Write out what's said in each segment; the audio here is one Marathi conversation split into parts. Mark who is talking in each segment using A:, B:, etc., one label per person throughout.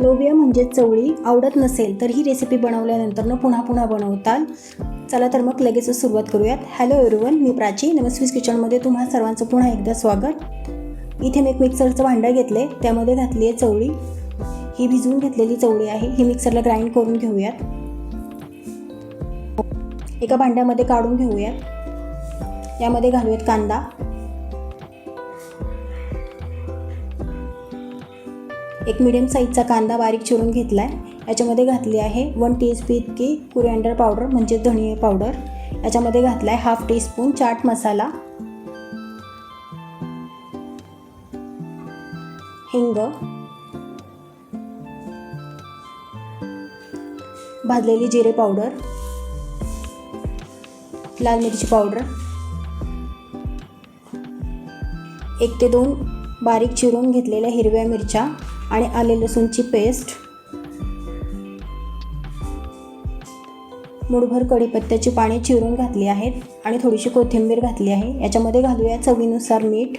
A: लोबिया म्हणजे चवळी आवडत नसेल तर ही रेसिपी बनवल्यानंतर पुन्हा बनवताल. चला तर मग लगेचच सुरुवात करूयात. हॅलो एव्हरीवन, मी प्राची नमस्वीज किचनमध्ये तुम्हा सर्वांचं पुन्हा एकदा स्वागत. इथे मी एक मिक्सरचं भांडं घेतले, त्यामध्ये घातली आहे चवळी. ही भिजवून घेतलेली चवळी आहे, ही मिक्सरला ग्राइंड करून घेऊयात. एका भांड्यामध्ये काढून घेऊयात. यामध्ये घालूयात कांदा, एक मीडियम साईजचा कांदा बारीक चिरून घेतला आहे. याच्यामध्ये घातली आहे 1 टीस्पून इतकी कुरिअँडर पावडर म्हणजे धनिया पावडर. याच्यामध्ये घातला आहे हाफ टीस्पून चाट मसाला, हिंग, भाजलेली जिरे पावडर, लाल मिरची पावडर, 1 ते 2 बारीक चिरून घेतलेल्या हिरव्या मिरच्या आणि आले लसूणची पेस्ट, मुठभर कढीपत्त्याची पाने चिरून घातली आहेत आणि थोडीशी कोथिंबीर घातली आहे. याच्यामध्ये घालूया चवीनुसार मीठ.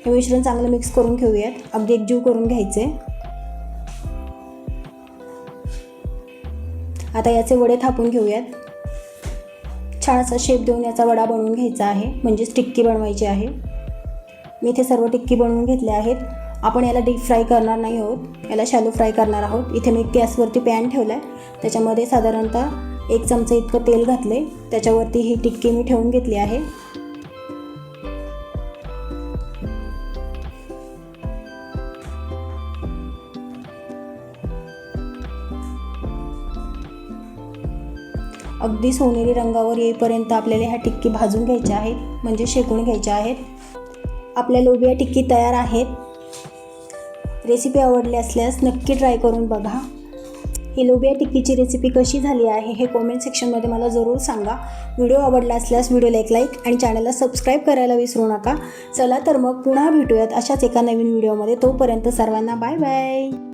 A: हे मिश्रण चांगलं मिक्स करून घेऊयात, अगदी एकजीव करून घ्यायचे. आता याचे वडे थापून घेऊयात. छान असा शेप देऊन याचा वडा बनवून घ्यायचा आहे, म्हणजेच टिक्की बनवायची आहे. मी इथे सर्व टिक्की बनवून घेतल्या आहेत. आपण याला डीप फ्राय करणार नाही आहोत, याला शॅलो फ्राय करणार आहोत. इथे मी गॅसवरती पॅन ठेवला आहे, त्याच्यामध्ये साधारणतः 1 चमचा इतकं तेल घातले. त्याच्यावरती ही टिक्की मी ठेवून घेतली आहे. अगदी सोनेरी रंगावर येईपर्यंत आपल्याला ह्या टिक्की भाजून घ्यायच्या आहेत, म्हणजे शेकून घ्यायच्या आहेत. आपल्या लोबिया टिक्की तयार आहेत. रेसिपी आवडली असल्यास नक्की ट्राय करून बघा. ही लोबिया टिक्कीची रेसिपी कशी झाली आहे हे कॉमेंट सेक्शनमध्ये मला जरूर सांगा. व्हिडिओ आवडला असल्यास व्हिडिओला एक लाईक आणि चॅनलला सबस्क्राईब करायला विसरू नका. चला तर मग पुन्हा भेटूयात अशाच एका नवीन व्हिडिओमध्ये. तोपर्यंत सर्वांना बाय बाय.